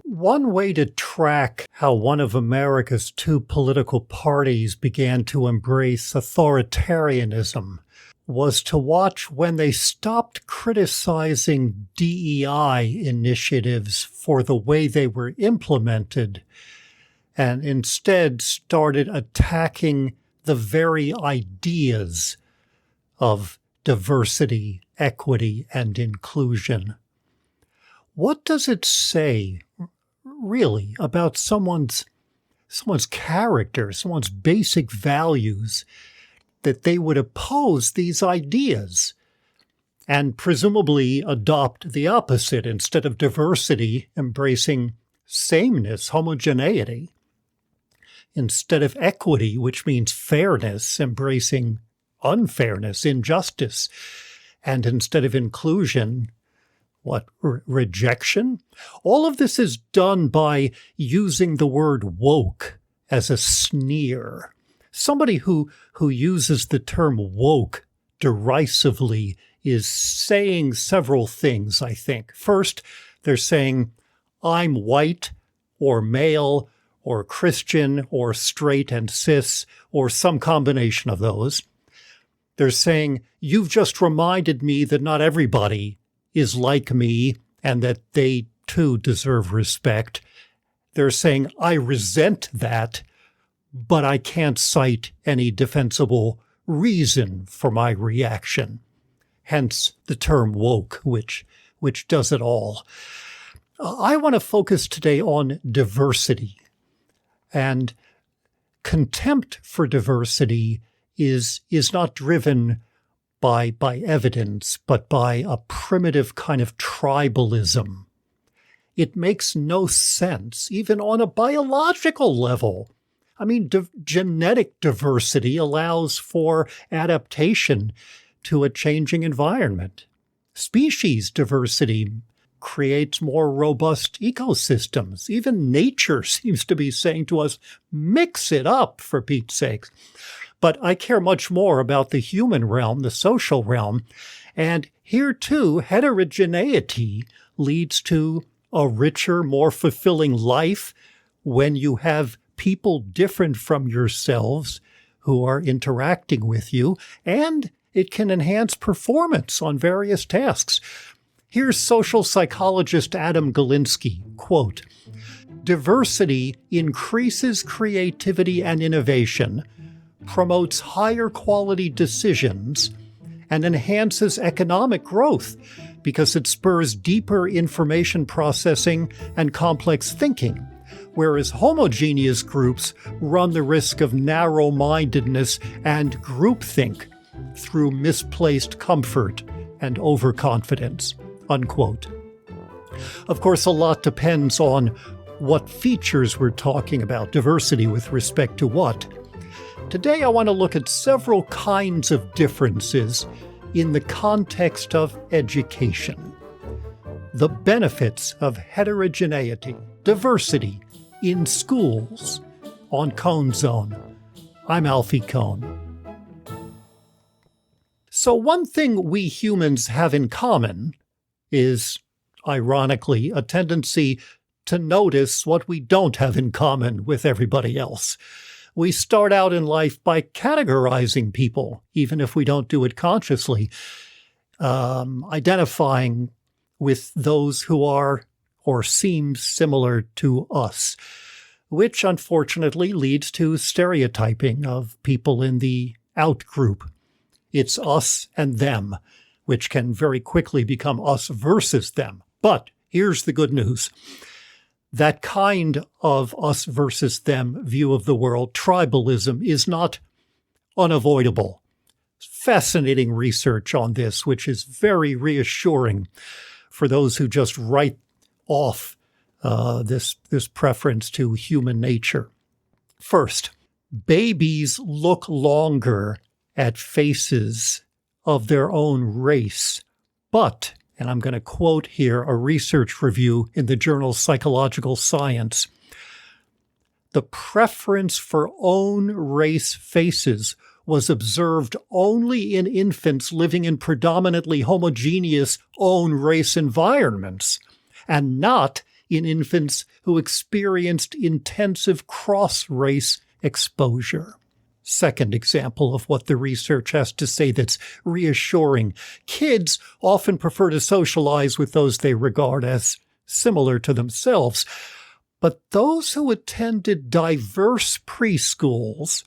One way to track how one of America's two political parties began to embrace authoritarianism was to watch when they stopped criticizing DEI initiatives for the way they were implemented and instead started attacking the very ideas of diversity, equity, and inclusion. What does it say, really, about someone's character, someone's basic values, that they would oppose these ideas and presumably adopt the opposite instead of diversity, embracing sameness, homogeneity, instead of equity, which means fairness, embracing unfairness, injustice, and instead of inclusion, rejection? All of this is done by using the word woke as a sneer. Somebody who uses the term woke derisively is saying several things, I think. First, they're saying, I'm white or male or Christian or straight and cis or some combination of those. They're saying, you've just reminded me that not everybody is like me and that they too deserve respect. They're saying, I resent that, but I can't cite any defensible reason for my reaction. Hence the term woke, which does it all. I want to focus today on diversity. And contempt for diversity is not driven by evidence, but by a primitive kind of tribalism. It makes no sense, even on a biological level. I mean, genetic diversity allows for adaptation to a changing environment. Species diversity creates more robust ecosystems. Even nature seems to be saying to us, mix it up, for Pete's sakes. But I care much more about the human realm, the social realm. And here, too, heterogeneity leads to a richer, more fulfilling life when you have people different from yourselves who are interacting with you, and it can enhance performance on various tasks. Here's social psychologist Adam Galinsky, quote, "Diversity increases creativity and innovation, promotes higher quality decisions, and enhances economic growth because it spurs deeper information processing and complex thinking, whereas homogeneous groups run the risk of narrow-mindedness and groupthink through misplaced comfort and overconfidence," unquote. Of course, a lot depends on what features we're talking about, diversity with respect to what. Today, I want to look at several kinds of differences in the context of education. The benefits of heterogeneity, diversity in schools on Kohn Zone. I'm Abi Kohn. So one thing we humans have in common is, ironically, a tendency to notice what we don't have in common with everybody else. We start out in life by categorizing people, even if we don't do it consciously, identifying with those who are or seem similar to us, which unfortunately leads to stereotyping of people in the out group. It's us and them, which can very quickly become us versus them. But here's the good news. That kind of us versus them view of the world, tribalism, is not unavoidable. Fascinating research on this, which is very reassuring for those who just write off this preference to human nature. First, babies look longer at faces of their own race, but, and I'm going to quote here a research review in the journal Psychological Science, the preference for own race faces was observed only in infants living in predominantly homogeneous own race environments, and not in infants who experienced intensive cross-race exposure. Second example of what the research has to say that's reassuring. Kids often prefer to socialize with those they regard as similar to themselves. But those who attended diverse preschools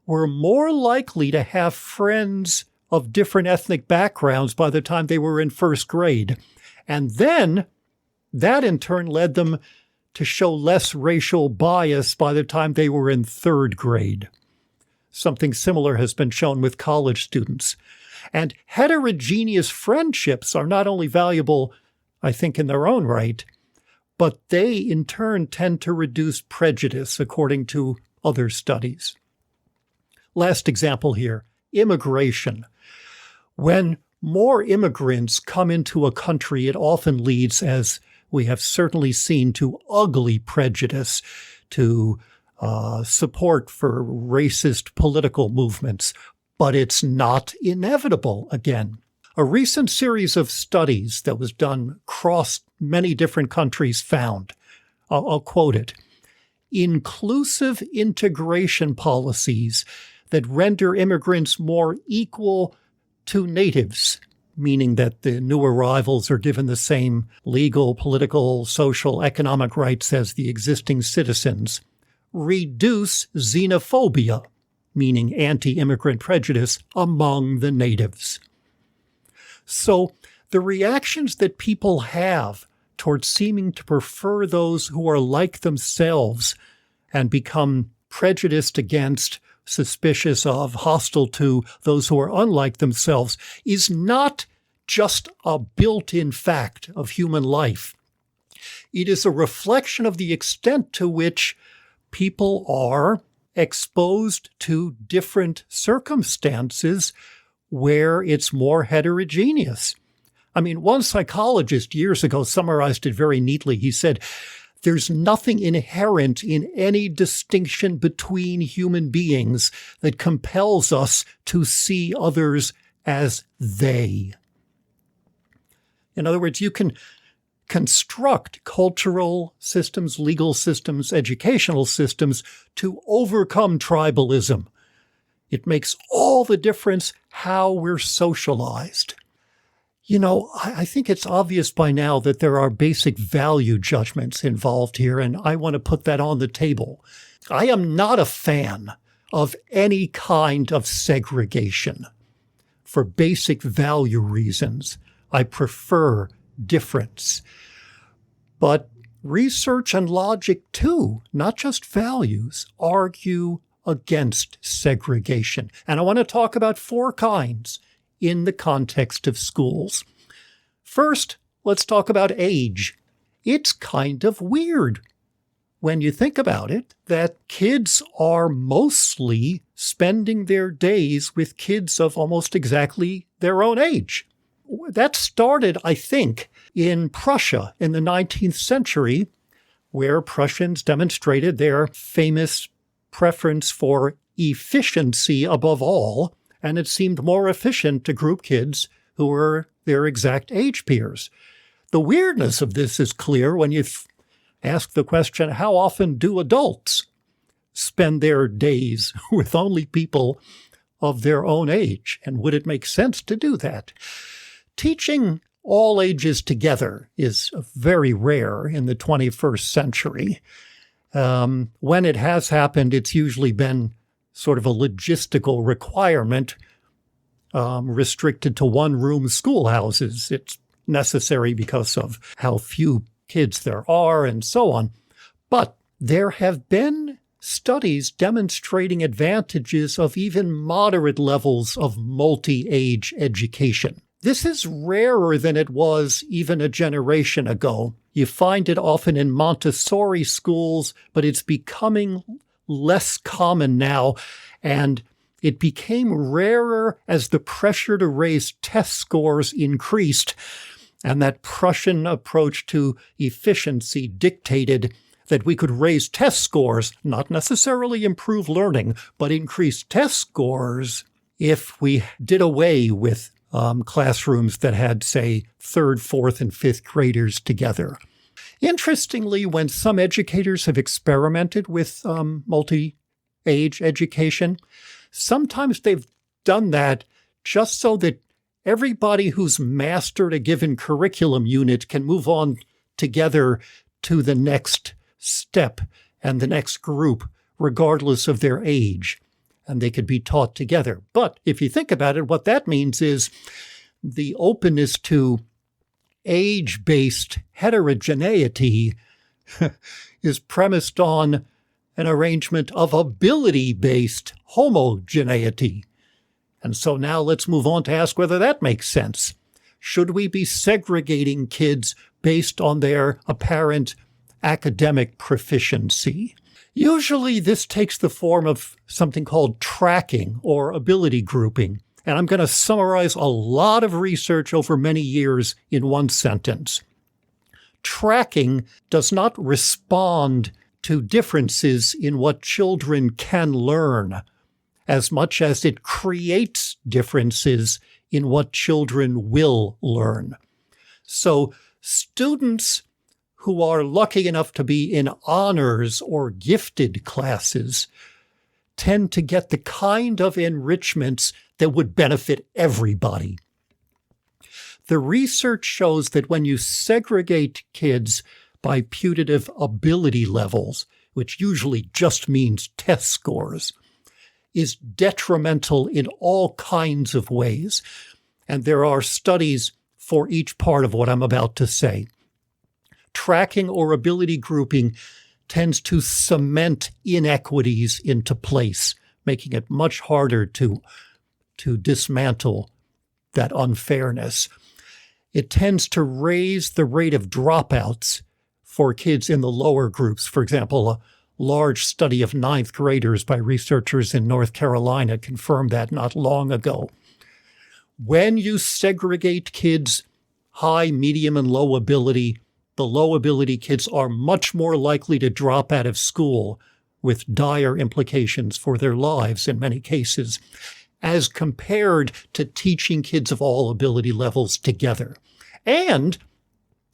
were more likely to have friends of different ethnic backgrounds by the time they were in first grade. And then that in turn led them to show less racial bias by the time they were in third grade. Something similar has been shown with college students. And heterogeneous friendships are not only valuable, I think, in their own right, but they in turn tend to reduce prejudice, according to other studies. Last example here, immigration. When more immigrants come into a country, it often leads, as we have certainly seen, to ugly prejudice, to support for racist political movements. But it's not inevitable again. A recent series of studies that was done across many different countries found, I'll quote it, inclusive integration policies that render immigrants more equal to natives, meaning that the new arrivals are given the same legal, political, social, economic rights as the existing citizens, reduce xenophobia, meaning anti-immigrant prejudice, among the natives. So the reactions that people have towards seeming to prefer those who are like themselves and become prejudiced against, suspicious of, hostile to those who are unlike themselves is not just a built-in fact of human life. It is a reflection of the extent to which people are exposed to different circumstances where it's more heterogeneous. I mean, one psychologist years ago summarized it very neatly. He said, there's nothing inherent in any distinction between human beings that compels us to see others as they. In other words, you can construct cultural systems, legal systems, educational systems to overcome tribalism. It makes all the difference how we're socialized. You know, I think it's obvious by now that there are basic value judgments involved here, and I want to put that on the table. I am not a fan of any kind of segregation. For basic value reasons, I prefer difference. But research and logic too, not just values, argue against segregation. And I want to talk about 4 kinds in the context of schools. First, let's talk about age. It's kind of weird when you think about it that kids are mostly spending their days with kids of almost exactly their own age. That started, I think, in Prussia in the 19th century, where Prussians demonstrated their famous preference for efficiency above all, and it seemed more efficient to group kids who were their exact age peers. The weirdness of this is clear when you ask the question, how often do adults spend their days with only people of their own age? And would it make sense to do that? Teaching all ages together is very rare in the 21st century. When it has happened, it's usually been sort of a logistical requirement restricted to one-room schoolhouses. It's necessary because of how few kids there are and so on. But there have been studies demonstrating advantages of even moderate levels of multi-age education. This is rarer than it was even a generation ago. You find it often in Montessori schools, but it's becoming less common now, and it became rarer as the pressure to raise test scores increased, and that Prussian approach to efficiency dictated that we could raise test scores, not necessarily improve learning, but increase test scores if we did away with classrooms that had, say, 3rd, 4th, and 5th graders together. Interestingly, when some educators have experimented with multi-age education, sometimes they've done that just so that everybody who's mastered a given curriculum unit can move on together to the next step and the next group, regardless of their age, and they could be taught together. But if you think about it, what that means is the openness to age-based heterogeneity is premised on an arrangement of ability-based homogeneity. And so now let's move on to ask whether that makes sense. Should we be segregating kids based on their apparent academic proficiency? Usually this takes the form of something called tracking or ability grouping. And I'm going to summarize a lot of research over many years in one sentence. Tracking does not respond to differences in what children can learn as much as it creates differences in what children will learn. So students who are lucky enough to be in honors or gifted classes tend to get the kind of enrichments that would benefit everybody. The research shows that when you segregate kids by putative ability levels, which usually just means test scores, is detrimental in all kinds of ways. And there are studies for each part of what I'm about to say. Tracking or ability grouping tends to cement inequities into place, making it much harder to dismantle that unfairness. It tends to raise the rate of dropouts for kids in the lower groups. For example, a large study of ninth graders by researchers in North Carolina confirmed that not long ago. When you segregate kids, high, medium, and low ability, the low ability kids are much more likely to drop out of school with dire implications for their lives in many cases, as compared to teaching kids of all ability levels together. And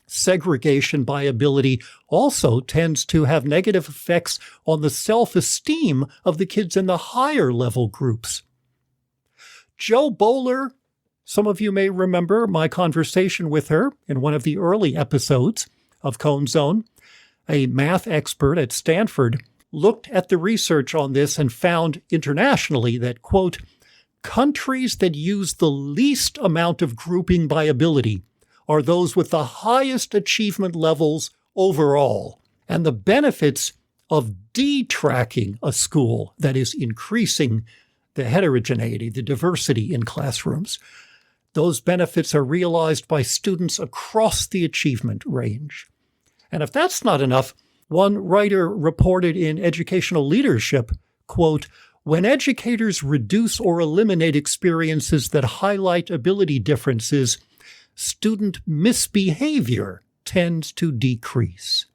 segregation by ability also tends to have negative effects on the self-esteem of the kids in the higher level groups. Jo Boaler, some of you may remember my conversation with her in one of the early episodes of Kohn Zone, a math expert at Stanford, looked at the research on this and found internationally that, quote, countries that use the least amount of grouping by ability are those with the highest achievement levels overall. And the benefits of detracking a school, that is, increasing the heterogeneity, the diversity in classrooms, those benefits are realized by students across the achievement range. And if that's not enough, one writer reported in Educational Leadership, quote, when educators reduce or eliminate experiences that highlight ability differences, student misbehavior tends to decrease.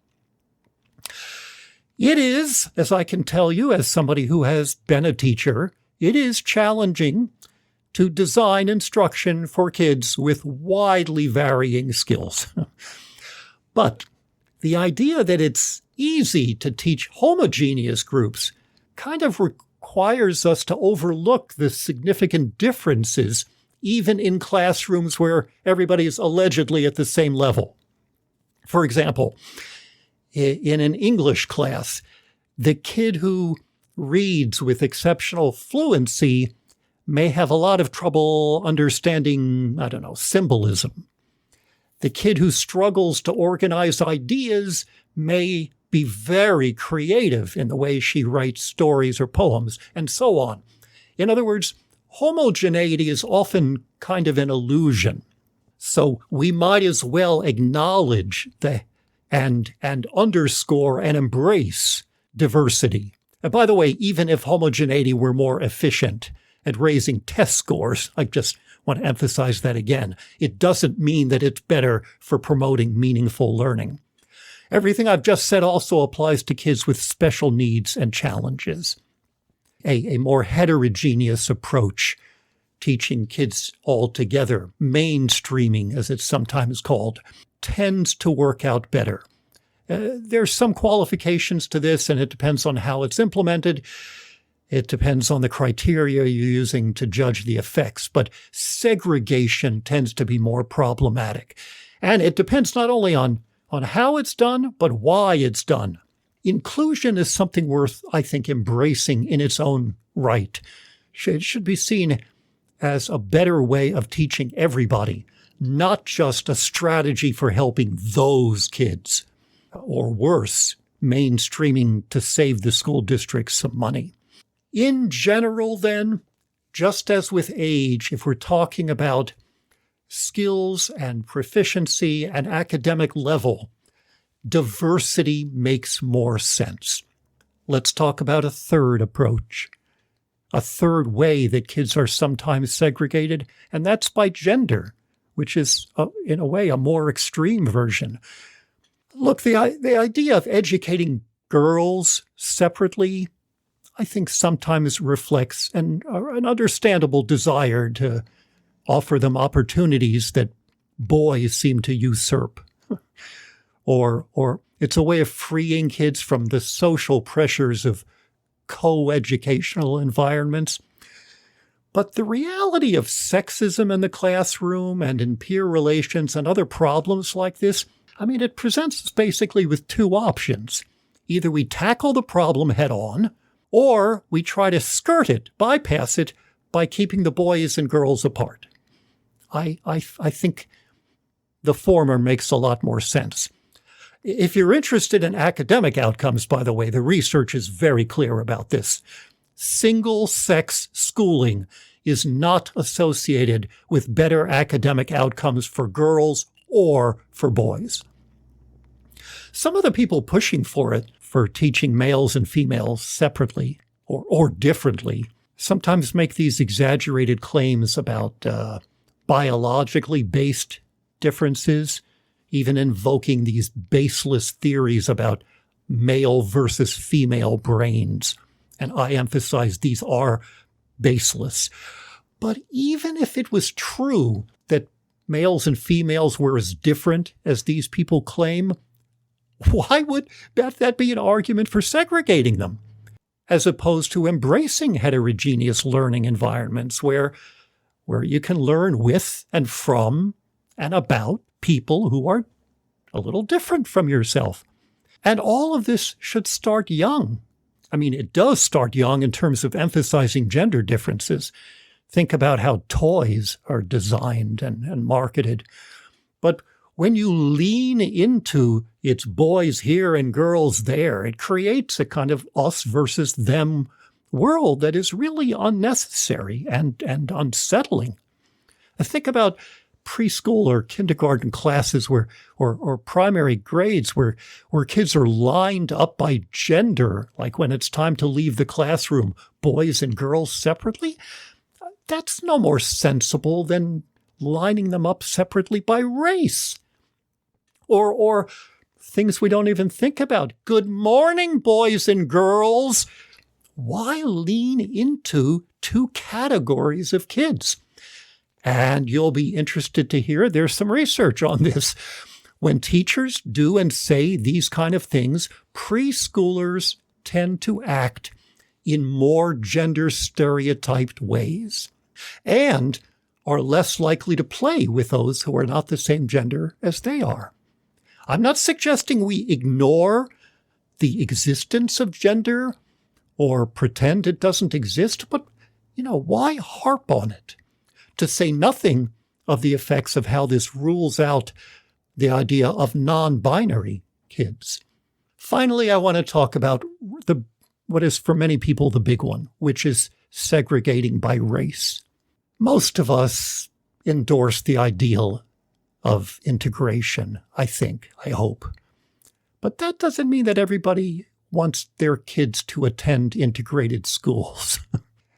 It is, as I can tell you, as somebody who has been a teacher, it is challenging to design instruction for kids with widely varying skills. But the idea that it's easy to teach homogeneous groups kind of requires us to overlook the significant differences even in classrooms where everybody is allegedly at the same level. For example, in an English class, the kid who reads with exceptional fluency may have a lot of trouble understanding, symbolism. The kid who struggles to organize ideas may be very creative in the way she writes stories or poems, and so on. In other words, homogeneity is often kind of an illusion. So we might as well acknowledge and underscore and embrace diversity. And by the way, even if homogeneity were more efficient at raising test scores, I just want to emphasize that again, it doesn't mean that it's better for promoting meaningful learning. Everything I've just said also applies to kids with special needs and challenges. A more heterogeneous approach, teaching kids all together, mainstreaming as it's sometimes called, tends to work out better. There's some qualifications to this, and it depends on how it's implemented. It depends on the criteria you're using to judge the effects. But segregation tends to be more problematic. And it depends not only on how it's done, but why it's done. Inclusion is something worth, I think, embracing in its own right. It should be seen as a better way of teaching everybody, not just a strategy for helping those kids, or worse, mainstreaming to save the school districts some money. In general, then, just as with age, if we're talking about skills and proficiency and academic level, diversity makes more sense. Let's talk about a third approach, a third way that kids are sometimes segregated, and that's by gender, which is, in a way, a more extreme version. Look, the idea of educating girls separately, I think sometimes reflects an understandable desire to offer them opportunities that boys seem to usurp. Or it's a way of freeing kids from the social pressures of co-educational environments. But the reality of sexism in the classroom and in peer relations and other problems like this, it presents us basically with two options. Either we tackle the problem head on, or we try to skirt it, bypass it, by keeping the boys and girls apart. I think the former makes a lot more sense. If you're interested in academic outcomes, by the way, the research is very clear about this. Single-sex schooling is not associated with better academic outcomes for girls or for boys. Some of the people pushing for it, for teaching males and females separately or differently, sometimes make these exaggerated claims about biologically based differences, even invoking these baseless theories about male versus female brains. And I emphasize these are baseless. But even if it was true that males and females were as different as these people claim, why would that be an argument for segregating them, as opposed to embracing heterogeneous learning environments where you can learn with and from and about people who are a little different from yourself? And all of this should start young. It does start young in terms of emphasizing gender differences. Think about how toys are designed and marketed. But when you lean into it's boys here and girls there, it creates a kind of us versus them world that is really unnecessary and unsettling. Think about preschool or kindergarten classes or primary grades where kids are lined up by gender, like when it's time to leave the classroom, boys and girls separately. That's no more sensible than lining them up separately by race. Or things we don't even think about. Good morning, boys and girls. Why lean into two categories of kids? And you'll be interested to hear there's some research on this. When teachers do and say these kind of things, preschoolers tend to act in more gender stereotyped ways and are less likely to play with those who are not the same gender as they are. I'm not suggesting we ignore the existence of gender or pretend it doesn't exist, but, why harp on it? To say nothing of the effects of how this rules out the idea of non-binary kids. Finally, I want to talk about what is for many people the big one, which is segregating by race. Most of us endorse the ideal of integration, I hope. But that doesn't mean that everybody wants their kids to attend integrated schools.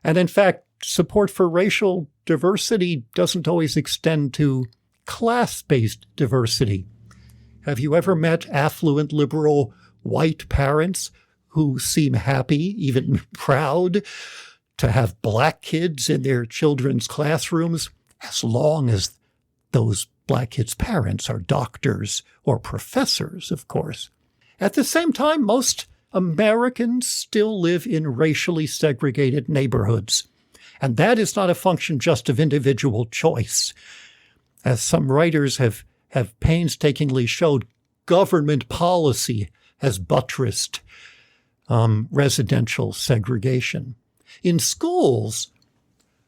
And in fact, support for racial diversity doesn't always extend to class-based diversity. Have you ever met affluent, liberal, white parents who seem happy, even proud, to have black kids in their children's classrooms, as long as those black kids' parents are doctors or professors, of course? At the same time, most Americans still live in racially segregated neighborhoods. And that is not a function just of individual choice. As some writers have painstakingly showed, government policy has buttressed residential segregation. In schools,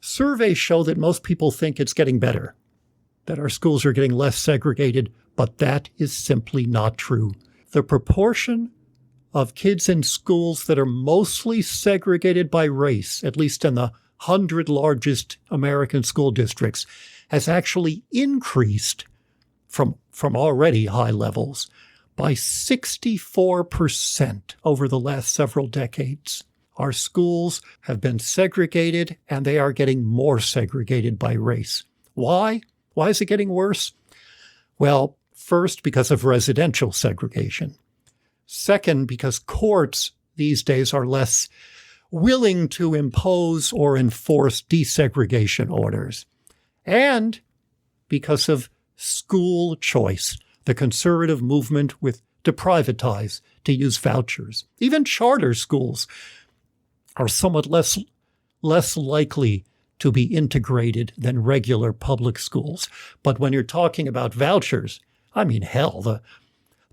surveys show that most people think it's getting better, that our schools are getting less segregated, but that is simply not true. The proportion of kids in schools that are mostly segregated by race, at least in the 100 largest American school districts, has actually increased from already high levels by 64% over the last several decades. Our schools have been segregated, and they are getting more segregated by race. Why? Why is it getting worse? Well, first, because of residential segregation. Second, because courts these days are less willing to impose or enforce desegregation orders. And because of school choice, the conservative movement to privatize, to use vouchers. Even charter schools are somewhat less likely to be integrated than regular public schools. But when you're talking about vouchers, I mean, hell,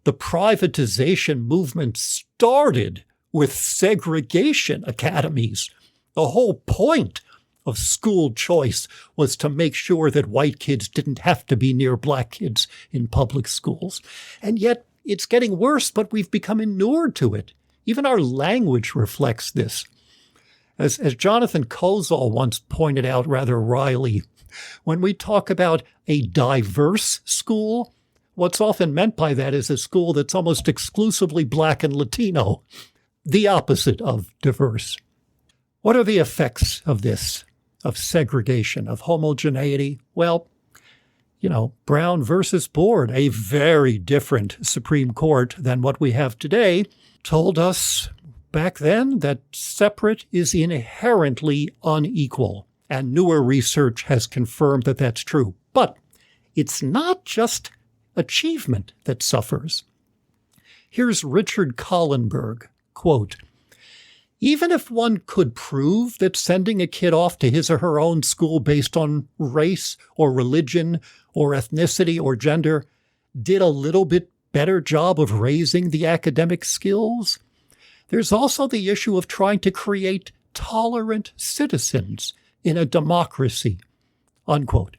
the privatization movement started with segregation academies. The whole point of school choice was to make sure that white kids didn't have to be near black kids in public schools. And yet it's getting worse, but we've become inured to it. Even our language reflects this. As Jonathan Kozol once pointed out rather wryly, when we talk about a diverse school, what's often meant by that is a school that's almost exclusively black and Latino, the opposite of diverse. What are the effects of this, of segregation, of homogeneity? Well, Brown versus Board, a very different Supreme Court than what we have today, told us back then that separate is inherently unequal. And newer research has confirmed that that's true. But it's not just achievement that suffers. Here's Richard Collenberg, quote, "Even if one could prove that sending a kid off to his or her own school based on race or religion or ethnicity or gender did a little bit better job of raising the academic skills, there's also the issue of trying to create tolerant citizens in a democracy," unquote.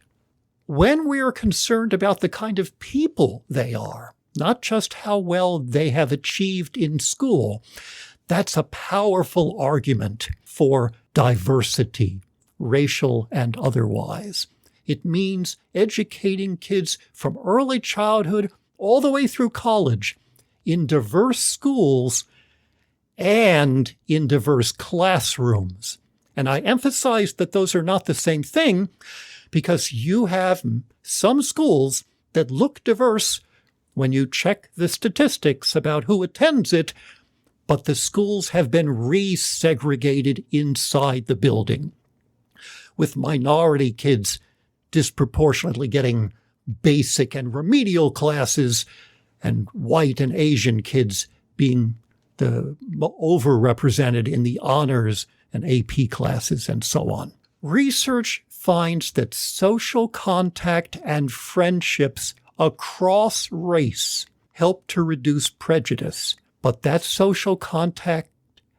When we are concerned about the kind of people they are, not just how well they have achieved in school, that's a powerful argument for diversity, racial and otherwise. It means educating kids from early childhood all the way through college in diverse schools and in diverse classrooms. And I emphasize that those are not the same thing, because you have some schools that look diverse when you check the statistics about who attends it, but the schools have been resegregated inside the building, with minority kids disproportionately getting basic and remedial classes, and white and Asian kids being overrepresented in the honors and AP classes and so on. Research finds that social contact and friendships across race help to reduce prejudice, but that social contact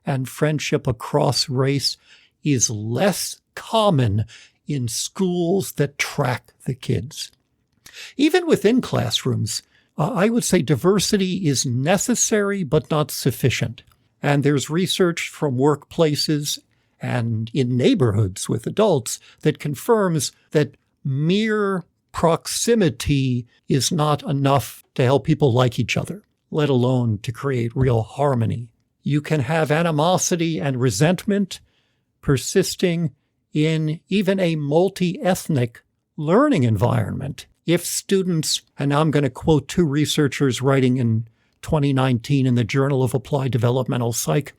and friendship across race is less common in schools that track the kids. Even within classrooms, I would say diversity is necessary but not sufficient. And there's research from workplaces and in neighborhoods with adults that confirms that mere proximity is not enough to help people like each other, let alone to create real harmony. You can have animosity and resentment persisting in even a multi-ethnic learning environment. If students, and now I'm going to quote two researchers writing in 2019 in the Journal of Applied Developmental Psych,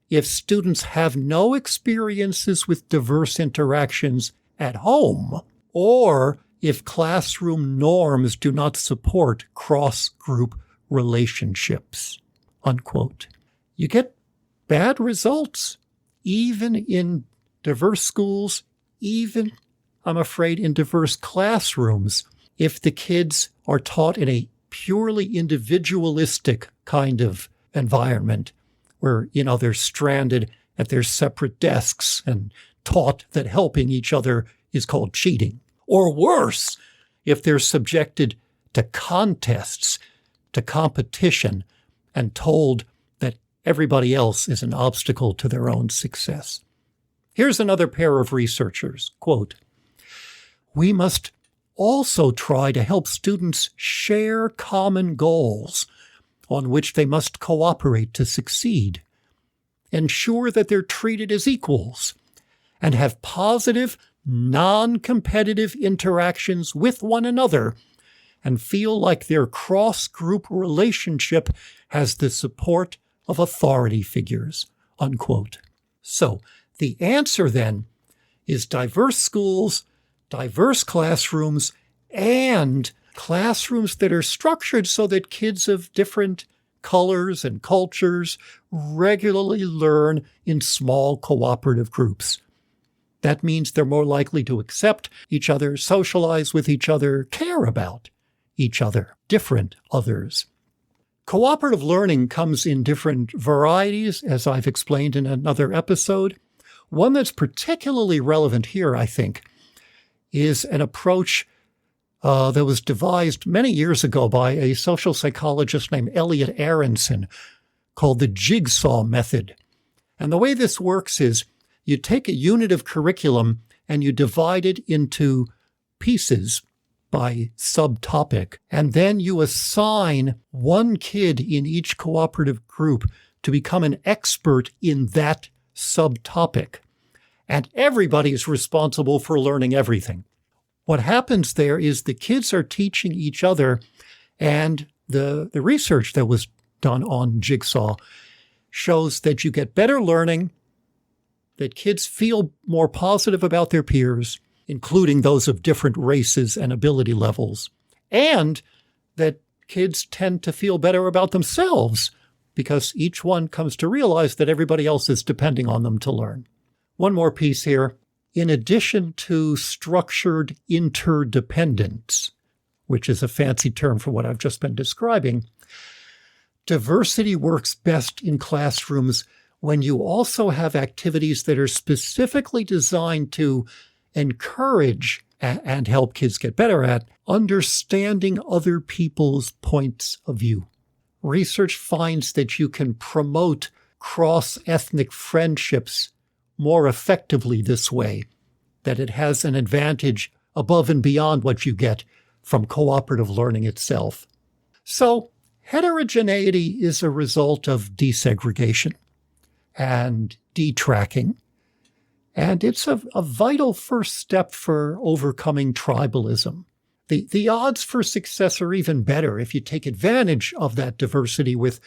if students have no experiences with diverse interactions at home, or if classroom norms do not support cross-group relationships, unquote. You get bad results, even in diverse schools, even, I'm afraid, in diverse classrooms, if the kids are taught in a purely individualistic kind of environment where, they're stranded at their separate desks and taught that helping each other is called cheating. Or worse, if they're subjected to contests, to competition, and told that everybody else is an obstacle to their own success. Here's another pair of researchers, quote, "We must also try to help students share common goals on which they must cooperate to succeed, ensure that they're treated as equals, and have positive, non-competitive interactions with one another, and feel like their cross-group relationship has the support of authority figures," unquote. So the answer then is diverse schools, diverse classrooms, and classrooms that are structured so that kids of different colors and cultures regularly learn in small cooperative groups. That means they're more likely to accept each other, socialize with each other, care about each other, different others. Cooperative learning comes in different varieties, as I've explained in another episode. One that's particularly relevant here, I think, is an approach that was devised many years ago by a social psychologist named Elliot Aronson called the jigsaw method. And the way this works is you take a unit of curriculum and you divide it into pieces by subtopic, and then you assign one kid in each cooperative group to become an expert in that subtopic. And everybody is responsible for learning everything. What happens there is the kids are teaching each other, and the research that was done on Jigsaw shows that you get better learning, that kids feel more positive about their peers, including those of different races and ability levels, and that kids tend to feel better about themselves because each one comes to realize that everybody else is depending on them to learn. One more piece here. In addition to structured interdependence, which is a fancy term for what I've just been describing, diversity works best in classrooms when you also have activities that are specifically designed to encourage and help kids get better at understanding other people's points of view. Research finds that you can promote cross-ethnic friendships more effectively this way, that it has an advantage above and beyond what you get from cooperative learning itself. So heterogeneity is a result of desegregation and detracking, and it's a vital first step for overcoming tribalism. The odds for success are even better if you take advantage of that diversity with,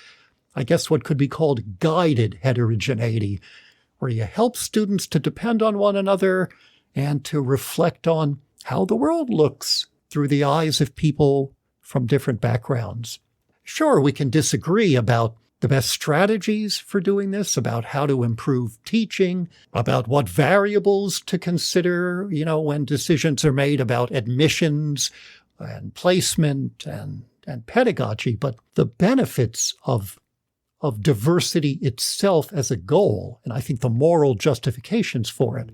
I guess, what could be called guided heterogeneity, where you help students to depend on one another and to reflect on how the world looks through the eyes of people from different backgrounds. Sure, we can disagree about the best strategies for doing this, about how to improve teaching, about what variables to consider, when decisions are made about admissions and placement and pedagogy. But the benefits of diversity itself as a goal, and I think the moral justifications for it,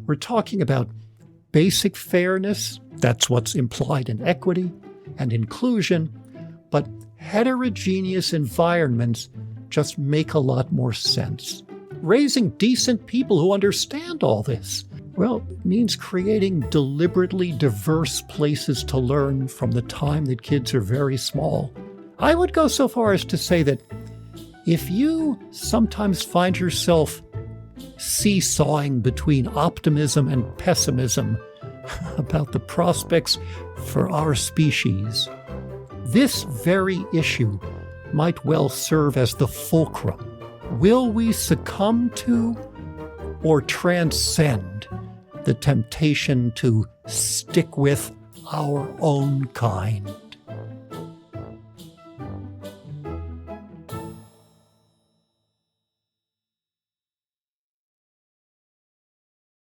we're talking about basic fairness. That's what's implied in equity and inclusion. But heterogeneous environments just make a lot more sense. Raising decent people who understand all this, well, it means creating deliberately diverse places to learn from the time that kids are very small. I would go so far as to say that if you sometimes find yourself seesawing between optimism and pessimism about the prospects for our species, this very issue might well serve as the fulcrum. Will we succumb to or transcend the temptation to stick with our own kind?